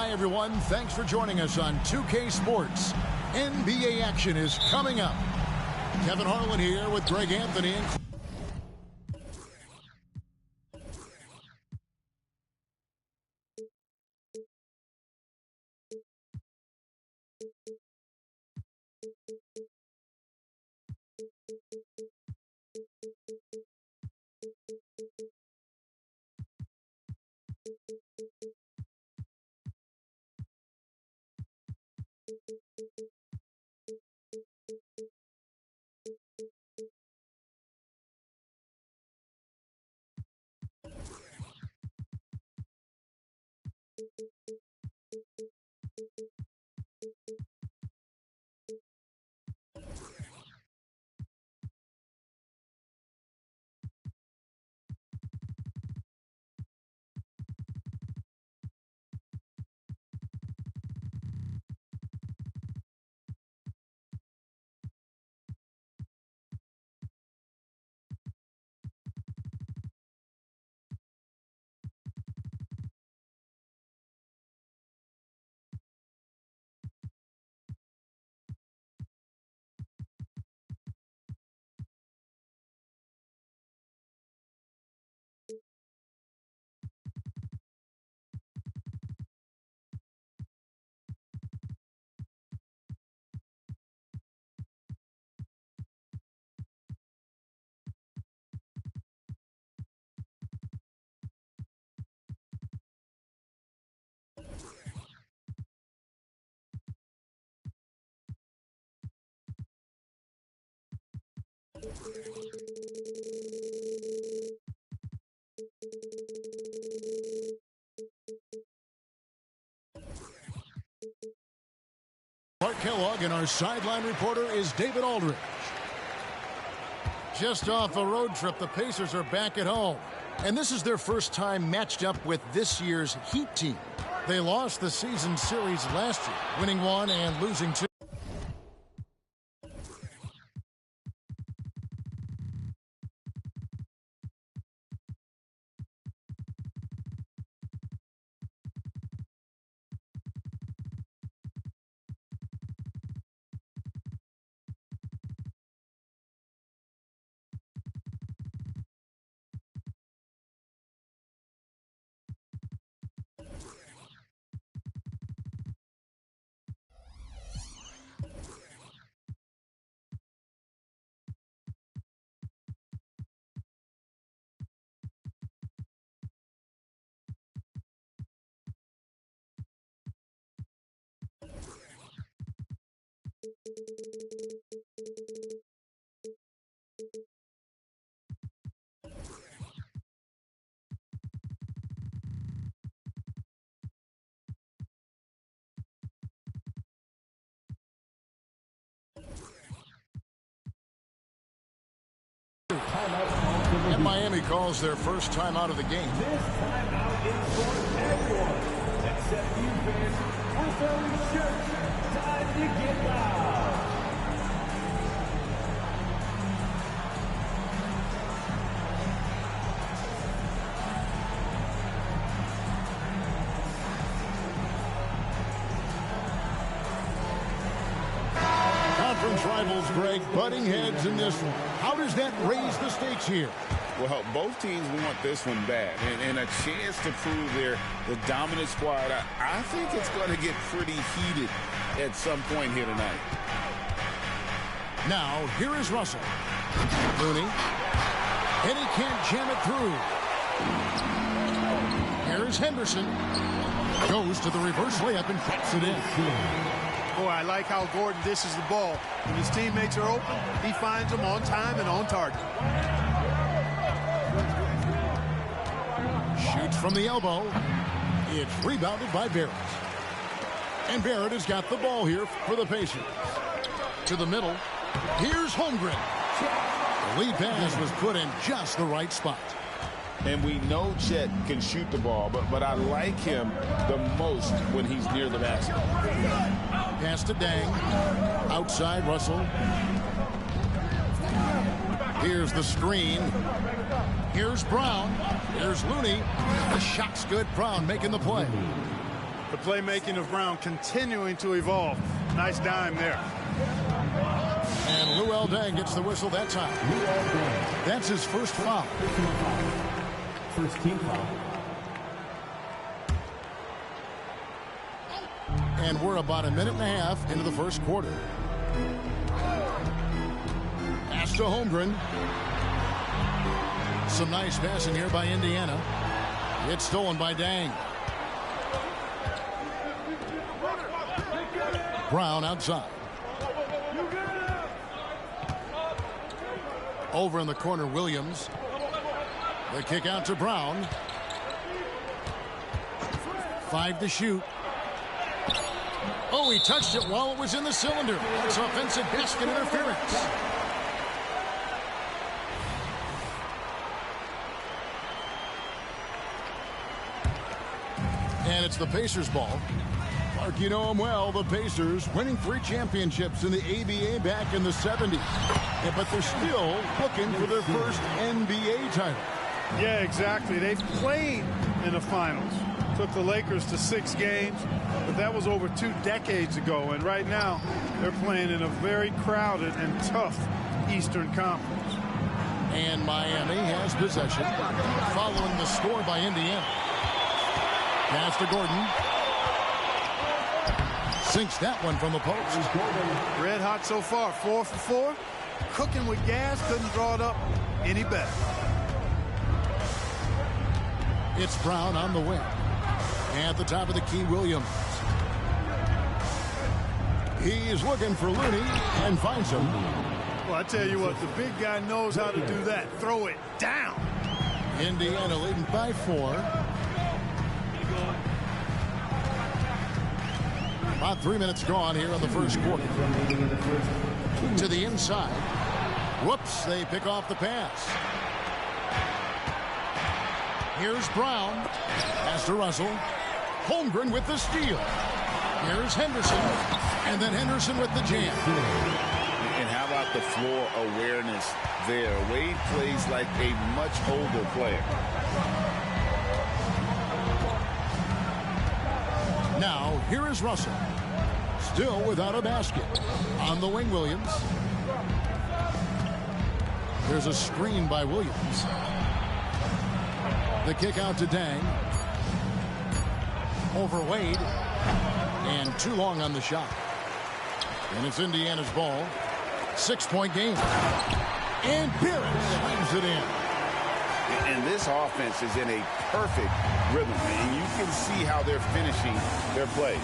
Hi, everyone. Thanks for joining us on 2K Sports. NBA action is coming up. Kevin Harlan here with Greg Anthony. Mark Kellogg, and our sideline reporter is David Aldridge. Just off a road trip, the Pacers are back at home. And this is their first time matched up with this year's Heat team. They lost the season series last year, winning one and losing two. And Miami calls their first time out of the game. This timeout is for everyone except you fans with those shirts. Time to get loud. Conference rivals, Greg, butting heads in this one. How does that raise the stakes here? Well, both teams want this one bad, and a chance to prove they're the dominant squad. I think it's going to get pretty heated at some point here tonight. Now, here is Russell. Looney. And he can't jam it through. Here's Henderson. Goes to the reverse layup and puts it in. Boy, I like how Gordon dishes the ball. When his teammates are open, he finds them on time and on target. Shoots from the elbow. It's rebounded by Barrett. And Barrett has got the ball here for the Pacers. To the middle. Here's Holmgren. The lead pass was put in just the right spot. And we know Chet can shoot the ball, but I like him the most when he's near the basket. Pass to Dang. Outside Russell. Here's the screen. Here's Brown. Here's Looney. The shot's good. Brown making the play. The playmaking of Brown continuing to evolve. Nice dime there. And Luol Deng gets the whistle that time. That's his first foul. First team foul. And we're about a minute and a half into the first quarter. Pass to Holmgren. Some nice passing here by Indiana. It's stolen by Deng. Brown outside. Over in the corner, Williams. The kick out to Brown. 5 to shoot. Oh, he touched it while it was in the cylinder. It's offensive basket interference. And it's the Pacers' ball. Mark, you know them well, the Pacers, winning 3 championships in the ABA back in the 70s. Yeah, but they're still looking for their first NBA title. Yeah, exactly. They've played in the finals. Took the Lakers to 6 games, but that was over 2 decades ago. And right now, they're playing in a very crowded and tough Eastern Conference. And Miami has possession following the score by Indiana. Pass to Gordon. Sinks that one from the post. Red hot so far, 4 for 4. Cooking with gas, couldn't draw it up any better. It's Brown on the wing. At the top of the key, Williams. He's looking for Looney and finds him. Well, I tell you what, the big guy knows how to do that. Throw it down. Indiana leading by 4. About 3 minutes gone here in the first quarter. To the inside. Whoops, they pick off the pass. Here's Brown. Pass to Russell. Holmgren with the steal. Here's Henderson. And then Henderson with the jam. And how about the floor awareness there? Wade plays like a much older player. Now, here is Russell. Still without a basket. On the wing, Williams. There's a screen by Williams. The kick out to Deng. Over Wade. And too long on the shot. And it's Indiana's ball. 6-point game. And Barrett slams it in. And this offense is in a perfect rhythm. And you can see how they're finishing their play.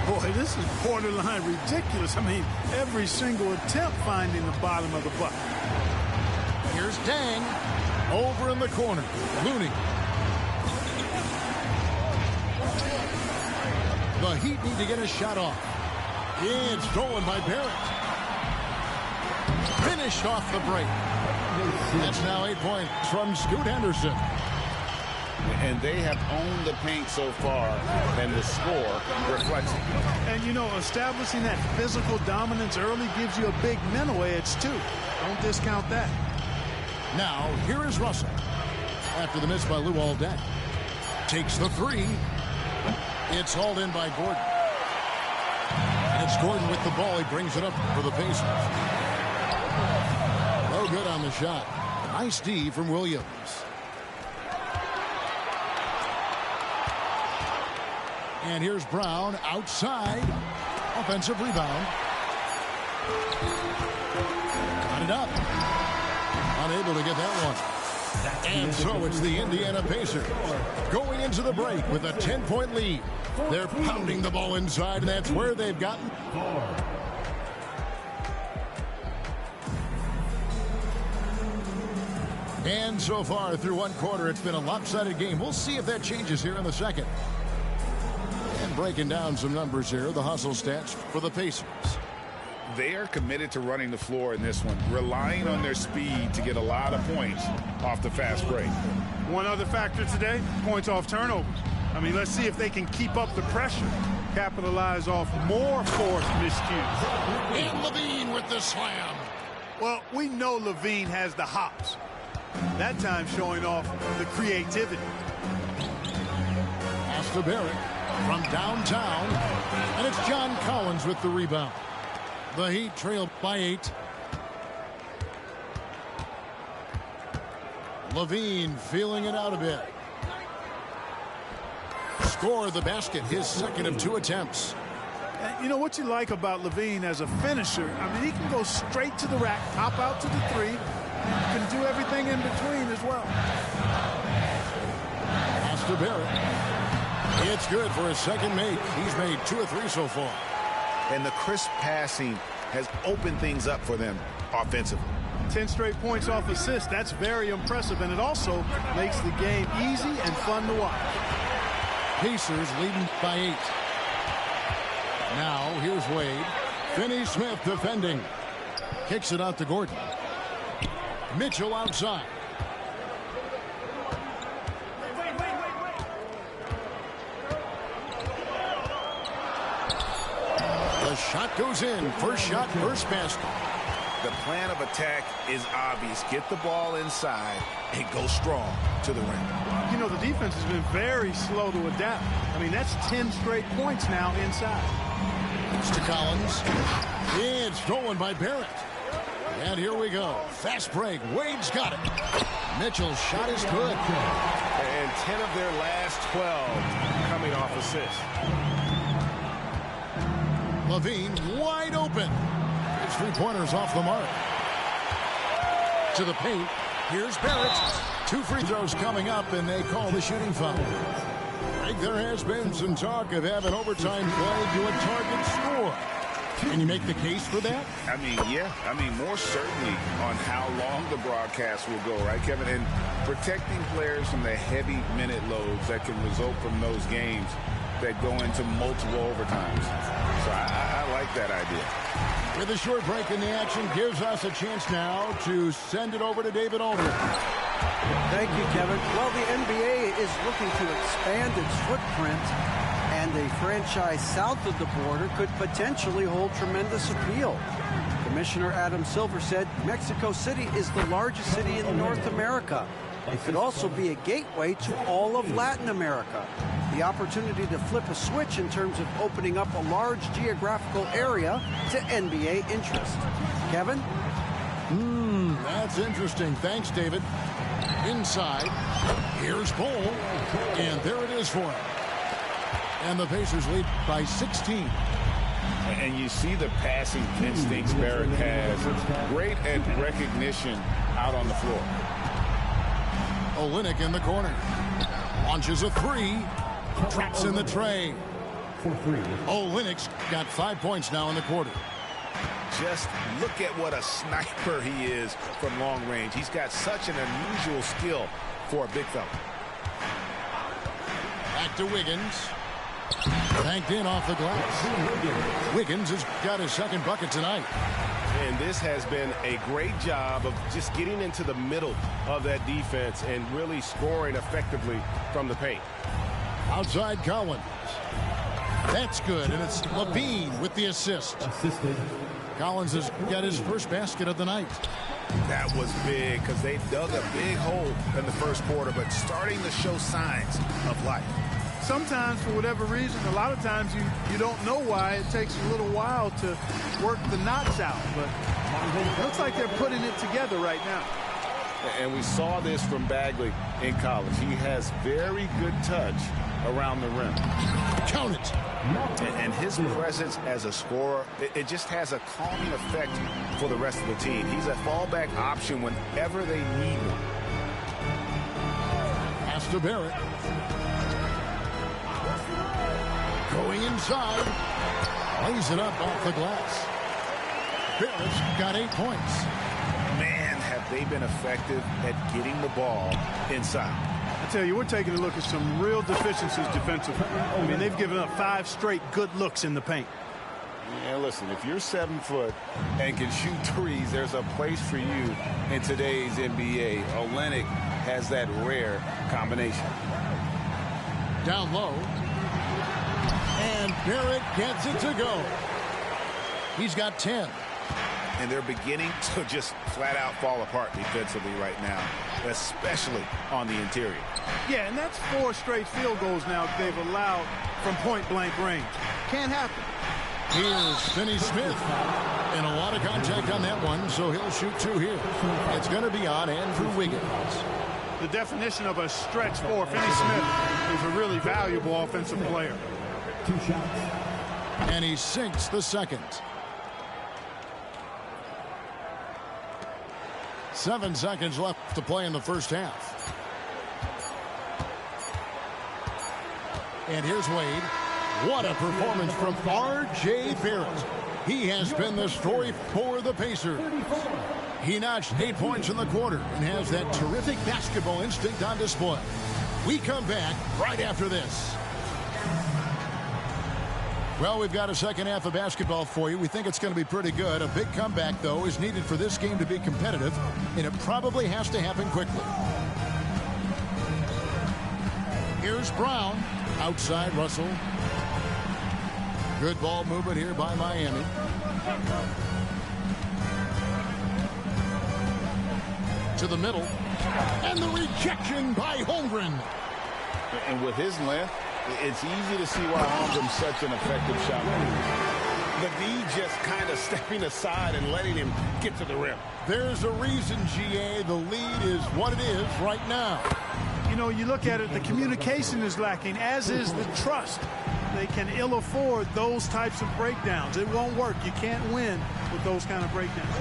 Boy, this is borderline ridiculous. I mean, every single attempt finding the bottom of the bucket. Here's Deng. Over in the corner. Looney. The Heat need to get a shot off. It's stolen by Barrett. Finished off the break. That's now 8 points from Scoot Henderson. And they have owned the paint so far, and the score reflects it. And, you know, establishing that physical dominance early gives you a big mental edge, too. Don't discount that. Now, here is Russell. After the miss by Luol Deng. Takes the 3. It's hauled in by Gordon. And it's Gordon with the ball. He brings it up for the Pacers. No good on the shot. Nice D from Williams. And here's Brown outside. Offensive rebound. Got it up. Unable to get that one. And so it's the Indiana Pacers going into the break with a 10-point lead. They're pounding the ball inside, and that's where they've gotten. And so far through one quarter, it's been a lopsided game. We'll see if that changes here in the second. And breaking down some numbers here, the hustle stats for the Pacers. They are committed to running the floor in this one, relying on their speed to get a lot of points off the fast break. One other factor today, points off turnovers. I mean, let's see if they can keep up the pressure, capitalize off more forced miscues. And Levine with the slam. Well, we know Levine has the hops. That time showing off the creativity. Pass to Barrett from downtown. And it's John Collins with the rebound. The Heat trail by 8. Levine feeling it out a bit. Score the basket, his second of 2 attempts. You know what you like about Levine as a finisher? I mean, he can go straight to the rack, pop out to the 3, and can do everything in between as well. Pass to Barrett. It's good for his second make. He's made 2 of 3 so far. And the crisp passing has opened things up for them offensively. 10 straight points off assists. That's very impressive, and it also makes the game easy and fun to watch. Pacers leading by 8. Now, here's Wade. Finney-Smith defending. Kicks it out to Gordon. Mitchell outside. The shot goes in. First shot, first basket. The plan of attack is obvious. Get the ball inside and go strong to the rim. You know, the defense has been very slow to adapt. I mean, that's 10 straight points now inside. It's to Collins. It's stolen by Barrett. And here we go. Fast break. Wade's got it. Mitchell's shot is good. And 10 of their last 12 coming off assists. Levine wide open. His 3-pointers off the mark. To the paint. Here's Barrett. 2 free throws coming up, and they call the shooting foul. I think there has been some talk of having overtime play to a target score. Can you make the case for that? I mean, yeah. I mean, more certainly on how long the broadcast will go, right, Kevin? And protecting players from the heavy minute loads that can result from those games that go into multiple overtimes. So I like that idea. With a short break in the action, gives us a chance now to send it over to David Aldridge. Thank you, Kevin. Well, the NBA is looking to expand its footprint, and a franchise south of the border could potentially hold tremendous appeal. Commissioner Adam Silver said Mexico City is the largest city in North America. It could also be a gateway to all of Latin America. The opportunity to flip a switch in terms of opening up a large geographical area to NBA interest. Kevin? That's interesting. Thanks, David. Inside, here's Bull, and there it is for him. And the Pacers lead by 16. And you see the passing instincts Barrett has. Great at recognition out on the floor. Olynyk in the corner. Launches a 3. Traps in the tray. Olynyk's got 5 points now in the quarter. Just look at what a sniper he is from long range. He's got such an unusual skill for a big fella. Back to Wiggins. Banked in off the glass. Wiggins has got his second bucket tonight. And this has been a great job of just getting into the middle of that defense and really scoring effectively from the paint. Outside Collins. That's good, and it's Levine with the assist. Collins has got his first basket of the night. That was big because they dug a big hole in the first quarter, but starting to show signs of life. Sometimes, for whatever reason, a lot of times you don't know why. It takes a little while to work the knots out, but it looks like they're putting it together right now. And we saw this from Bagley in college. He has very good touch around the rim. Count it. And his presence as a scorer, it just has a calming effect for the rest of the team. He's a fallback option whenever they need one. Pass to Barrett. Going inside. Lays it up off the glass. Barrett's got 8 points. Man, have they been effective at getting the ball inside. I tell you, we're taking a look at some real deficiencies defensively. I mean, they've given up 5 straight good looks in the paint. Yeah, listen, if you're 7 foot and can shoot threes, there's a place for you in today's NBA. Olynyk has that rare combination. Down low. And Barrett gets it to go. He's got 10. And they're beginning to just flat out fall apart defensively right now, especially on the interior. Yeah, and that's 4 straight field goals now they've allowed from point-blank range. Can't happen. Here's Finney Smith. And a lot of contact on that one, so he'll shoot 2 here. It's going to be on Andrew Wiggins. The definition of a stretch 4, Finney Smith, is a really valuable offensive player. 2 shots. And he sinks the second. 7 seconds left to play in the first half. And here's Wade. What a performance from R.J. Barrett. He has been the story for the Pacers. He notched 8 points in the quarter and has that terrific basketball instinct on display. We come back right after this. Well, we've got a second half of basketball for you. We think it's going to be pretty good. A big comeback, though, is needed for this game to be competitive, and it probably has to happen quickly. Here's Brown. Outside Russell. Good ball movement here by Miami. To the middle. And the rejection by Holmgren. And with his length, it's easy to see why Holmgren's such an effective shot. The D just kind of stepping aside and letting him get to the rim. There's a reason, GA, the lead is what it is right now. You know, you look at it, the communication is lacking, as is the trust. They can ill afford those types of breakdowns. It won't work. You can't win with those kind of breakdowns.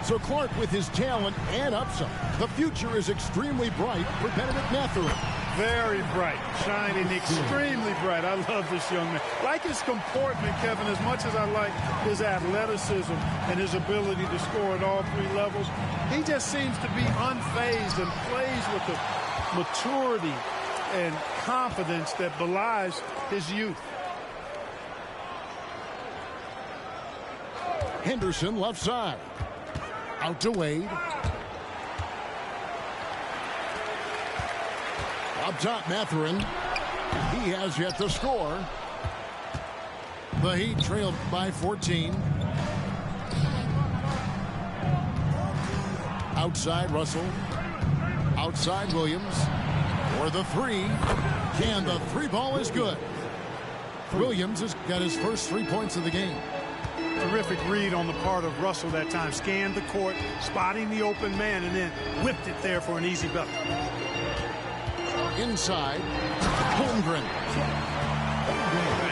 So Clark, with his talent and upside, the future is extremely bright for Benedict Mathurin. Very bright, shining extremely bright. I love this young man. Like his comportment, Kevin, as much as I like his athleticism and his ability to score at all 3 levels, he just seems to be unfazed and plays with the maturity and confidence that belies his youth. Henderson left side. Out to Wade. Up top, Mathurin. He has yet to score. The Heat trailed by 14. Outside Russell. Outside Williams. For the 3. And the 3 ball is good. Williams has got his first 3 points of the game. Terrific read on the part of Russell that time. Scanned the court, spotting the open man, and then whipped it there for an easy bucket. Inside, Holmgren.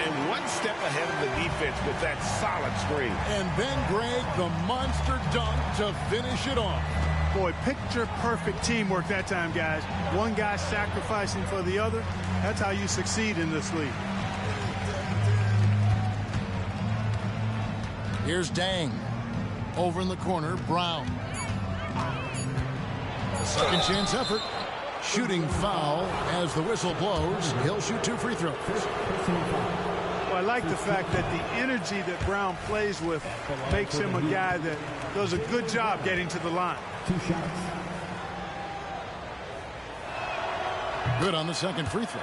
And one step ahead of the defense with that solid screen. And then Greg, the monster dunk to finish it off. Boy, picture-perfect teamwork that time, guys. One guy sacrificing for the other. That's how you succeed in this league. Here's Dang. Over in the corner, Brown. Second chance effort. Shooting foul as the whistle blows. He'll shoot 2 free throws. Well, I like the fact that the energy that Brown plays with makes him a guy that does a good job getting to the line. 2 shots. Good on the second free throw.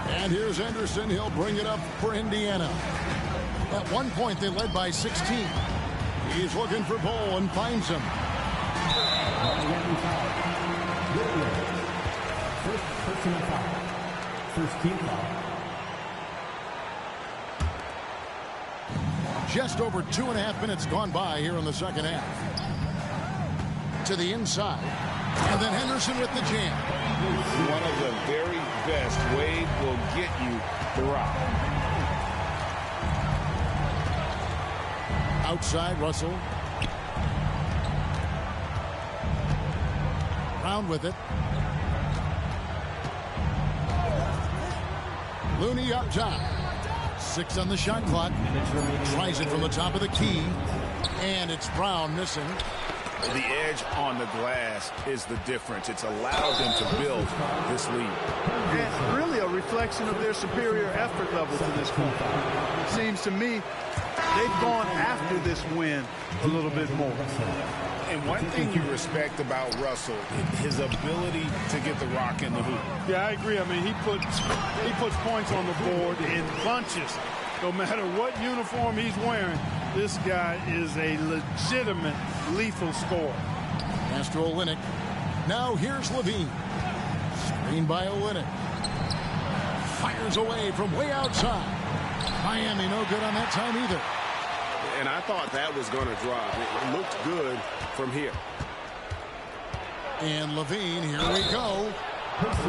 And here's Anderson. He'll bring it up for Indiana. At one point, they led by 16. He's looking for Bol and finds him. Miami foul. First personal foul. First team foul. Just over 2.5 minutes gone by here in the second half. To the inside. And then Henderson with the jam. One of the very best. Wade will get you the rock. Outside, Russell. Brown with it. Looney up top. 6 on the shot clock. Tries it from the top of the key. And it's Brown missing. The edge on the glass is the difference. It's allowed them to build this lead. And really a reflection of their superior effort level to this point. It seems to me they've gone after this win a little bit more. And one thing you respect about Russell, his ability to get the rock in the hoop. Yeah, I agree. I mean, he puts points on the board in bunches. No matter what uniform he's wearing, this guy is a legitimate lethal scorer. Pass to Olynyk. Now here's Levine. Screen by Olynyk. Fires away from way outside. Miami no good on that time either. And I thought that was going to drop. It looked good from here. And Levine, here we go.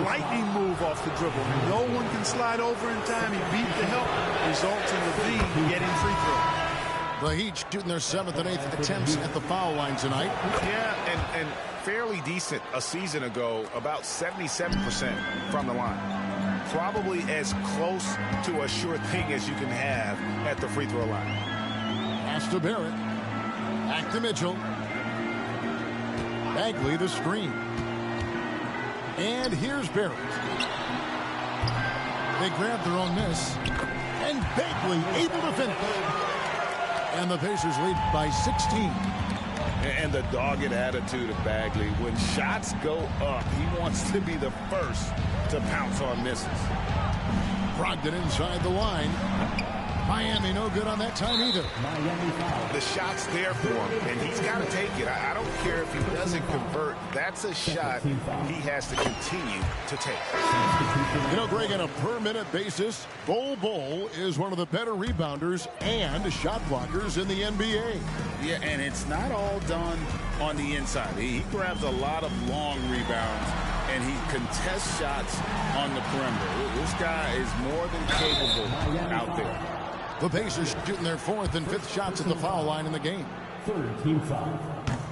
Lightning move off the dribble. No one can slide over in time. He beat the help. Results in Levine getting free throw. The Heat shooting their 7th and 8th attempts at the foul line tonight. Yeah, and fairly decent a season ago, about 77% from the line. Probably as close to a sure thing as you can have at the free throw line. Pass to Barrett. Back to Mitchell. Bagley the screen. And here's Barrett. They grab their own miss. And Bagley able to finish. And the Pacers lead by 16. And the dogged attitude of Bagley. When shots go up, he wants to be the first to pounce on misses. Brogdon inside the line. Miami no good on that time either. The shot's there for him, and he's got to take it. I don't care if he doesn't convert. That's a shot he has to continue to take. You know, Greg, on a per-minute basis, Bol is one of the better rebounders and shot blockers in the NBA. Yeah, and it's not all done on the inside. He grabs a lot of long rebounds, and he contests shots on the perimeter. This guy is more than capable out there. The Pacers shooting their 4th and 5th shots at the foul line in the game. Team foul.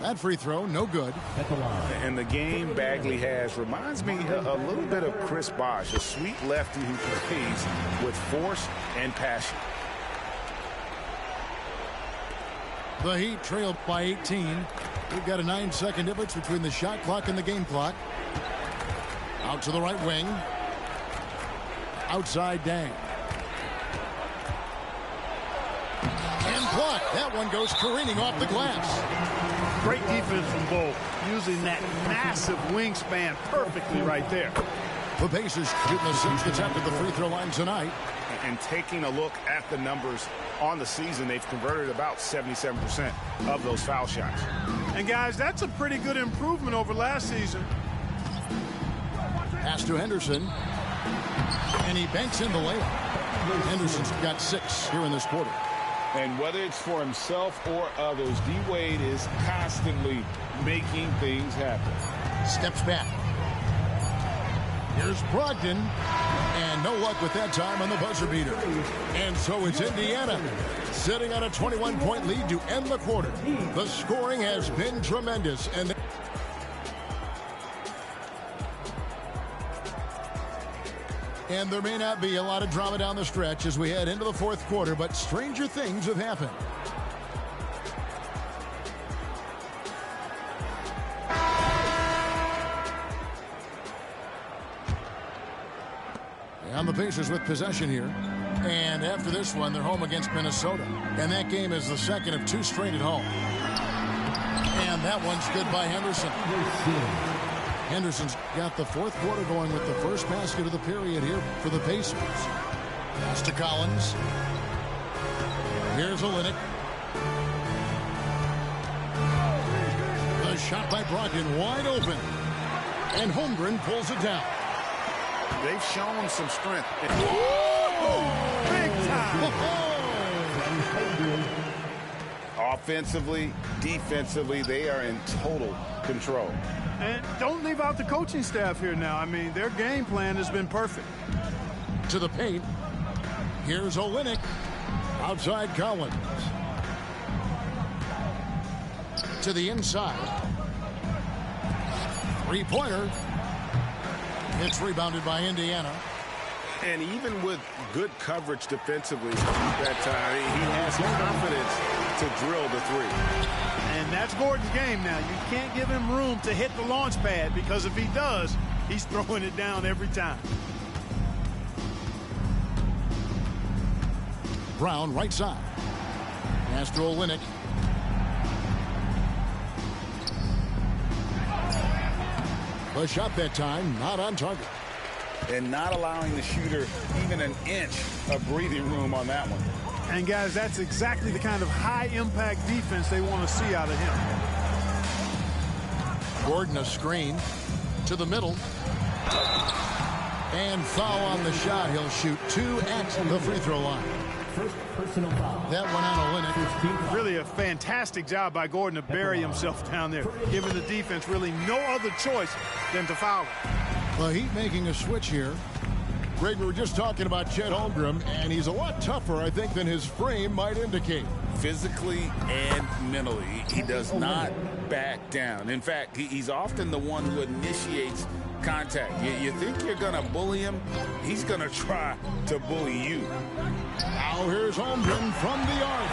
That free throw, no good. At the line. And the game Bagley has reminds me a little bit of Chris Bosh, a sweet lefty who plays with force and passion. The Heat trailed by 18. We've got a 9-second difference between the shot clock and the game clock. Out to the right wing. Outside Dang. And blocked. That one goes careening off the glass. Great defense from Bol, using that massive wingspan perfectly right there. The Pacers shooting the 6th attempt at the free throw line tonight. And taking a look at the numbers on the season, they've converted about 77% of those foul shots. And guys, that's a pretty good improvement over last season. Pass to Henderson. And he banks in the layup. Henderson's got 6 here in this quarter. And whether it's for himself or others, D-Wade is constantly making things happen. Steps back. Here's Brogdon. And no luck with that time on the buzzer beater. And so it's Indiana sitting on a 21-point lead to end the quarter. The scoring has been tremendous. And there may not be a lot of drama down the stretch as we head into the 4th quarter, but stranger things have happened. And the Pacers with possession here. And after this one, they're home against Minnesota. And that game is the 2nd of 2 straight at home. And that one's good by Henderson. Henderson's got the 4th quarter going with the first basket of the period here for the Pacers. Pass to Collins. Here's Olynyk. The shot by Brogdon wide open. And Holmgren pulls it down. They've shown some strength. Big time. Offensively, defensively, they are in total control. And don't leave out the coaching staff here now. I mean, their game plan has been perfect. To the paint. Here's Olynyk. Outside Collins. To the inside. Three-pointer. It's rebounded by Indiana. And even with good coverage defensively that time, he has confidence to drill the 3. And that's Gordon's game now. You can't give him room to hit the launch pad, because if he does, he's throwing it down every time. Brown right side. Pass to Olynyk. The shot that time not on target. and not allowing the shooter even an inch of breathing room on that one. And, guys, that's exactly the kind of high-impact defense they want to see out of him. Gordon a screen to the middle. And foul on the shot. He'll shoot 2 at the free throw line. First personal foul. That one on Olynyk. Really a fantastic job by Gordon to bury himself down there, giving the defense really no other choice than to foul him. The Heat making a switch here. Greg, we were just talking about Chet Holmgren, and he's a lot tougher, I think, than his frame might indicate. Physically and mentally, he does not back down. In fact, he's often the one who initiates contact. You think you're going to bully him? He's going to try to bully you. Now here's Holmgren from the arc.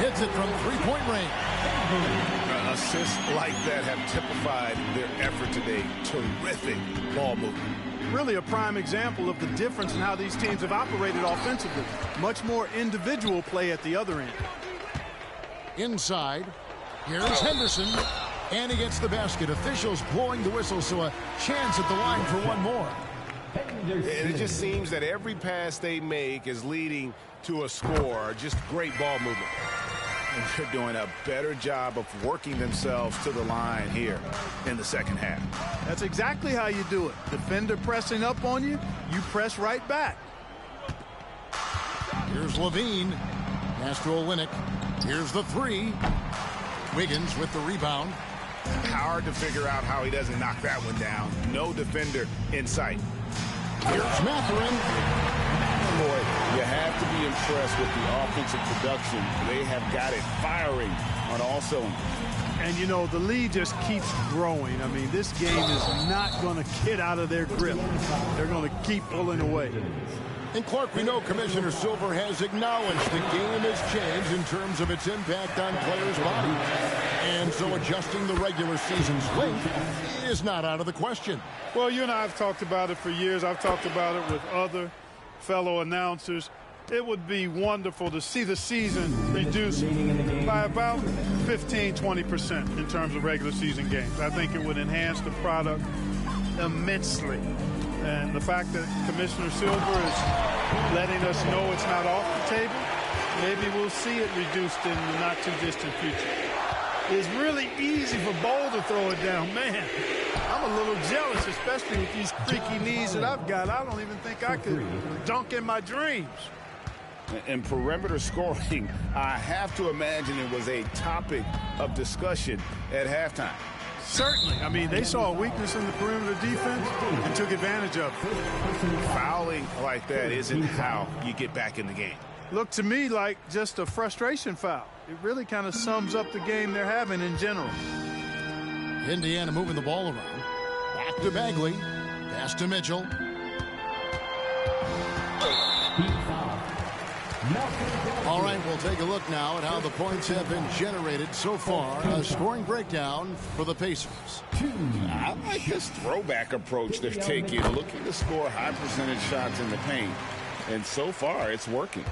Hits it from three-point range. Assists like that have typified their effort today. Terrific ball movement. Really a prime example of the difference in how these teams have operated offensively. Much more individual play at the other end. Inside, here's Henderson, and he gets the basket. Officials blowing the whistle, so a chance at the line for one more. And it just seems that every pass they make is leading to a score. Just great ball movement. And they're doing a better job of working themselves to the line here in the second half. That's exactly how you do it. Defender pressing up on you, you press right back. Here's Levine. Pass to Olynyk. Here's the three. Wiggins with the rebound. Hard to figure out how he doesn't knock that one down. No defender in sight. Here's Mathurin. Boy, you have to be impressed with the offensive production. They have got it firing on all cylinders. And, you know, the lead just keeps growing. I mean, this game is not going to get out of their grip. They're going to keep pulling away. And, Clark, we know Commissioner Silver has acknowledged the game has changed in terms of its impact on players' bodies. And so adjusting the regular season's length is not out of the question. Well, you and I have talked about it for years. I've talked about it with other fellow announcers. It would be wonderful to see the season reduced by about 15-20% in terms of regular season games. I think it would enhance the product immensely. And the fact that Commissioner Silver is letting us know it's not off the table, maybe we'll see it reduced in the not-too-distant future. It's really easy for Bol to throw it down. Man, I'm a little jealous, especially with these creaky knees that I've got. I don't even think I could dunk in my dreams. And perimeter scoring, I have to imagine it was a topic of discussion at halftime. Certainly. I mean, they saw a weakness in the perimeter defense and took advantage of it. Fouling like that isn't how you get back in the game. Looked to me like just a frustration foul. It really kind of sums up the game they're having in general. Indiana moving the ball around. Back to Bagley. Pass to Mitchell. All right, we'll take a look now at how the points have been generated so far. A scoring breakdown for the Pacers. I like this throwback approach they're taking, looking to score high percentage shots in the paint. And so far, it's working.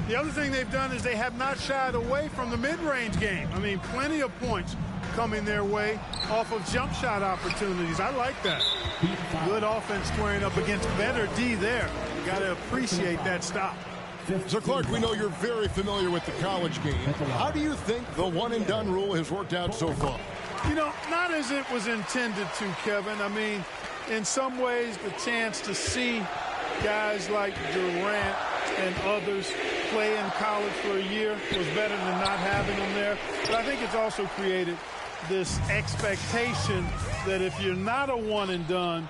The other thing they've done is they have not shied away from the mid-range game. I mean, plenty of points coming their way off of jump shot opportunities. I like that. Good offense squaring up against better D there. You got to appreciate that stop. So, Clark, we know you're very familiar with the college game. How do you think the one-and-done rule has worked out so far? You know, not as it was intended to, Kevin. I mean, in some ways, the chance to see guys like Durant and others play in college for a year was better than not having them there. But I think it's also created this expectation that if you're not a one-and-done,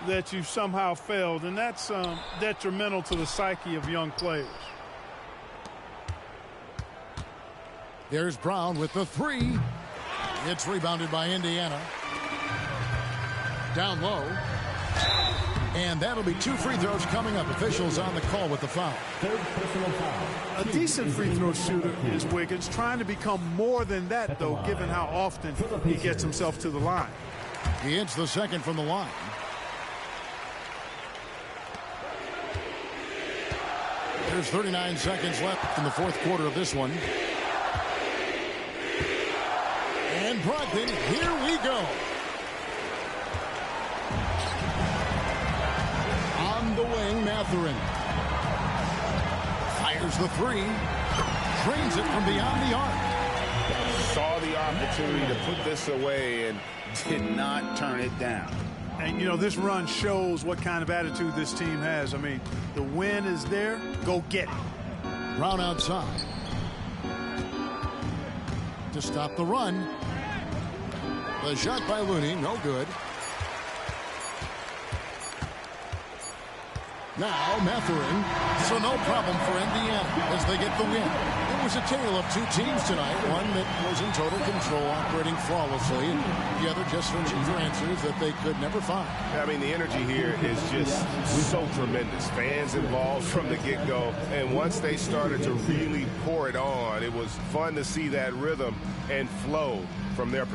that you've somehow failed, and that's detrimental to the psyche of young players. There's Brown with the three. It's rebounded by Indiana. Down low. And that'll be 2 free throws coming up. Officials on the call with the foul. A decent free throw shooter is Wiggins, trying to become more than that, though, given how often he gets himself to the line. He hits the second from the line. There's 39 seconds left in the fourth quarter of this one. And Brogdon, here we go. Mathurin. Fires the three. Drains it from beyond the arc. Saw the opportunity to put this away and did not turn it down. And, you know, this run shows what kind of attitude this team has. I mean, the win is there. Go get it. Brown outside. To stop the run. The shot by Looney, no good. Now Mathurin, so no problem for Indiana as they get the win. It was a tale of two teams tonight, one that was in total control, operating flawlessly, and the other just searching for answers that they could never find. I mean, the energy here is just so tremendous. Fans involved from the get-go, and once they started to really pour it on, it was fun to see that rhythm and flow from their